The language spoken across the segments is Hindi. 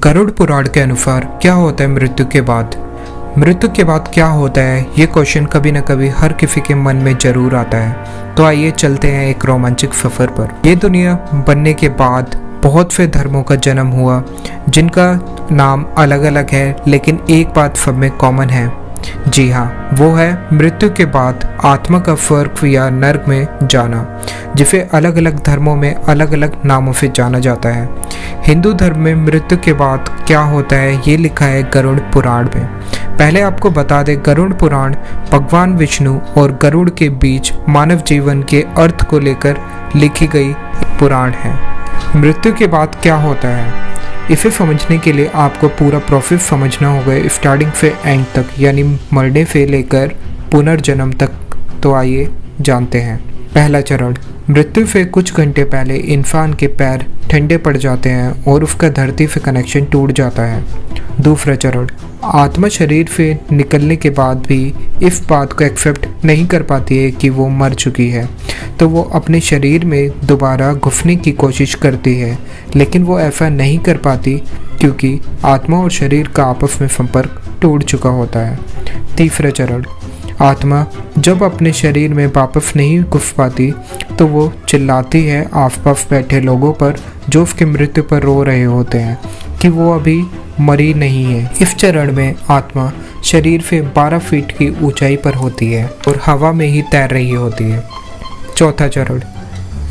गरुड़ पुराण के अनुसार क्या होता है मृत्यु के बाद? मृत्यु के बाद क्या होता है, ये क्वेश्चन कभी न कभी हर किसी के मन में जरूर आता है। तो आइए चलते हैं एक रोमांचक सफर पर। ये दुनिया बनने के बाद बहुत से धर्मों का जन्म हुआ, जिनका नाम अलग अलग है, लेकिन एक बात सब में कॉमन है। जी हाँ, वो है मृत्यु के बाद आत्मा का स्वर्ग या नर्क में जाना, जिसे अलग अलग धर्मों में अलग अलग नामों से जाना जाता है। हिंदू धर्म में मृत्यु के बाद क्या होता है, ये लिखा है गरुड़ पुराण में। पहले आपको बता दें, गरुड़ पुराण भगवान विष्णु और गरुड़ के बीच मानव जीवन के अर्थ को लेकर लिखी गई पुराण है। मृत्यु के बाद क्या होता है, इसे समझने के लिए आपको पूरा प्रोसेस समझना होगा, स्टार्टिंग से एंड तक, यानी मरने से लेकर पुनर्जन्म तक। तो आइए जानते हैं। पहला चरण, मृत्यु से कुछ घंटे पहले इंसान के पैर ठंडे पड़ जाते हैं और उसका धरती से कनेक्शन टूट जाता है। दूसरा चरण, आत्मा शरीर से निकलने के बाद भी इस बात को एक्सेप्ट नहीं कर पाती है कि वो मर चुकी है, तो वो अपने शरीर में दोबारा घुसने की कोशिश करती है, लेकिन वो ऐसा नहीं कर पाती क्योंकि आत्मा और शरीर का आपस में संपर्क टूट चुका होता है। तीसरा चरण, आत्मा जब अपने शरीर में वापस नहीं घुस पाती तो वो चिल्लाती है आसपास बैठे लोगों पर जो उसकी मृत्यु पर रो रहे होते हैं कि वो अभी मरी नहीं है। इस चरण में आत्मा शरीर से 12 फीट की ऊंचाई पर होती है और हवा में ही तैर रही होती है। चौथा चरण,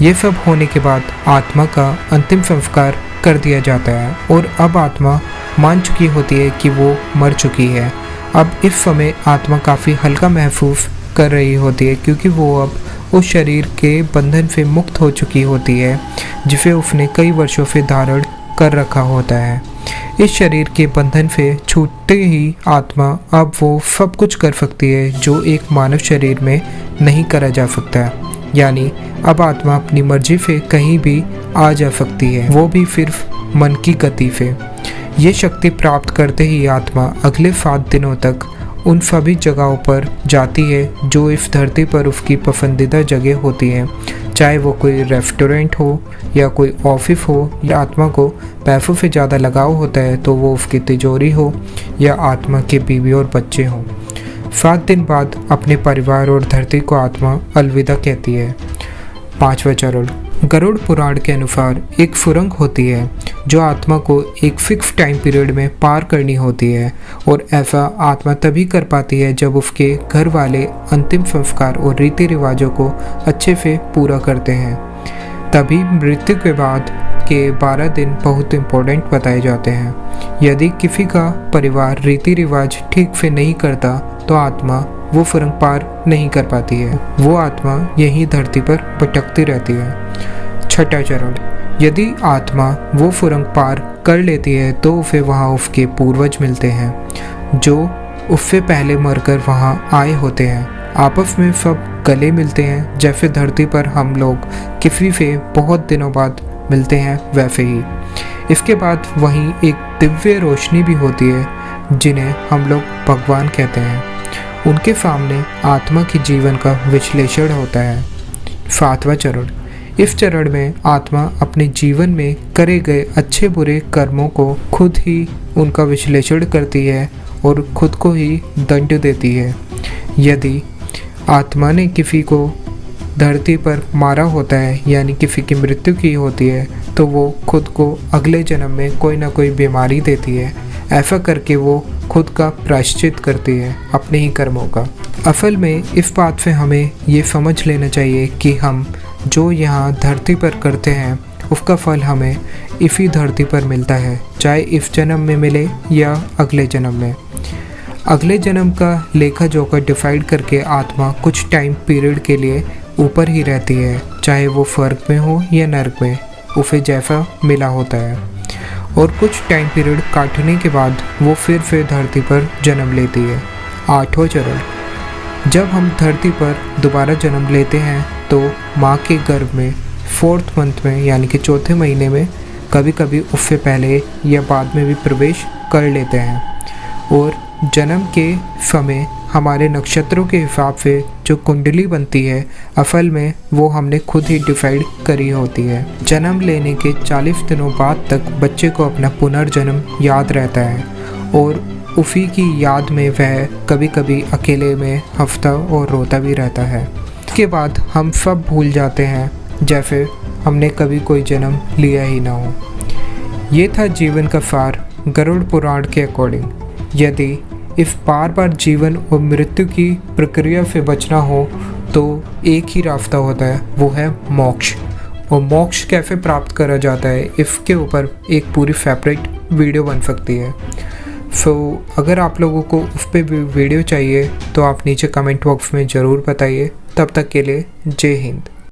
ये सब होने के बाद आत्मा का अंतिम संस्कार कर दिया जाता है और अब आत्मा मान चुकी होती है कि वो मर चुकी है। अब इस समय आत्मा काफ़ी हल्का महसूस कर रही होती है क्योंकि वो अब उस शरीर के बंधन से मुक्त हो चुकी होती है जिसे उसने कई वर्षों से धारण कर रखा होता है। इस शरीर के बंधन से छूटते ही आत्मा अब वो सब कुछ कर सकती है जो एक मानव शरीर में नहीं करा जा सकता, यानी अब आत्मा अपनी मर्जी से कहीं भी आ जा सकती है, वो भी सिर्फ मन की गति से। ये शक्ति प्राप्त करते ही आत्मा अगले 7 दिनों तक उन सभी जगहों पर जाती है जो इस धरती पर उसकी पसंदीदा जगह होती हैं, चाहे वो कोई रेस्टोरेंट हो या कोई ऑफिस हो, या आत्मा को पैसों से ज़्यादा लगाव होता है तो वो उसकी तिजोरी हो या आत्मा के बीवी और बच्चे हों। 7 दिन बाद अपने परिवार और धरती को आत्मा अलविदा कहती है। 5वां चरण, गरुड़ पुराण के अनुसार एक सुरंग होती है जो आत्मा को एक फिक्स टाइम पीरियड में पार करनी होती है, और ऐसा आत्मा तभी कर पाती है जब उसके घर वाले अंतिम संस्कार और रीति रिवाजों को अच्छे से पूरा करते हैं। तभी मृत्यु के बाद के 12 दिन बहुत इम्पोर्टेंट बताए जाते हैं। यदि किसी का परिवार रीति रिवाज ठीक से नहीं करता तो आत्मा वो सुरंग पार नहीं कर पाती है, वो आत्मा यहीं धरती पर भटकती रहती है। 6वां चरण, यदि आत्मा वो सुरंग पार कर लेती है तो उसे वहाँ उसके पूर्वज मिलते हैं जो उससे पहले मरकर वहाँ आए होते हैं। आपस में सब गले मिलते हैं, जैसे धरती पर हम लोग किसी से बहुत दिनों बाद मिलते हैं वैसे ही। इसके बाद वहीं एक दिव्य रोशनी भी होती है जिन्हें हम लोग भगवान कहते हैं। उनके सामने आत्मा के जीवन का विश्लेषण होता है। 7वां चरण, इस चरण में आत्मा अपने जीवन में करे गए अच्छे बुरे कर्मों को खुद ही उनका विश्लेषण करती है और खुद को ही दंड देती है। यदि आत्मा ने किसी को धरती पर मारा होता है, यानी किसी की मृत्यु की होती है, तो वो खुद को अगले जन्म में कोई ना कोई बीमारी देती है। ऐसा करके वो खुद का प्रायश्चित करती है अपने ही कर्मों का। असल में इस बात से हमें ये समझ लेना चाहिए कि हम जो यहाँ धरती पर करते हैं उसका फल हमें इसी धरती पर मिलता है, चाहे इस जन्म में मिले या अगले जन्म में। अगले जन्म का लेखा जोखा डिसाइड करके आत्मा कुछ टाइम पीरियड के लिए ऊपर ही रहती है, चाहे वो स्वर्ग में हो या नर्क में, उसे जैसा मिला होता है, और कुछ टाइम पीरियड काटने के बाद वो फिर से धरती पर जन्म लेती है। 8वां चरण, जब हम धरती पर दोबारा जन्म लेते हैं तो माँ के गर्भ में 4th मंथ में, यानी कि 4थे महीने में, कभी कभी उससे पहले या बाद में भी प्रवेश कर लेते हैं, और जन्म के समय हमारे नक्षत्रों के हिसाब से जो कुंडली बनती है असल में वो हमने खुद ही डिसाइड करी होती है। जन्म लेने के 40 दिनों बाद तक बच्चे को अपना पुनर्जन्म याद रहता है और उसी की याद में वह कभी कभी अकेले में हफ्ता और रोता भी रहता है। इसके बाद हम सब भूल जाते हैं जैसे हमने कभी कोई जन्म लिया ही ना हो। ये था जीवन का सार गरुड़ पुराण के अकॉर्डिंग। यदि इस बार बार जीवन और मृत्यु की प्रक्रिया से बचना हो तो एक ही रास्ता होता है, वो है मोक्ष। और मोक्ष कैसे प्राप्त करा जाता है इसके ऊपर एक पूरी सेपरेट वीडियो बन सकती है। अगर आप लोगों को उस पर भी वीडियो चाहिए तो आप नीचे कमेंट बॉक्स में ज़रूर बताइए। तब तक के लिए जय हिंद।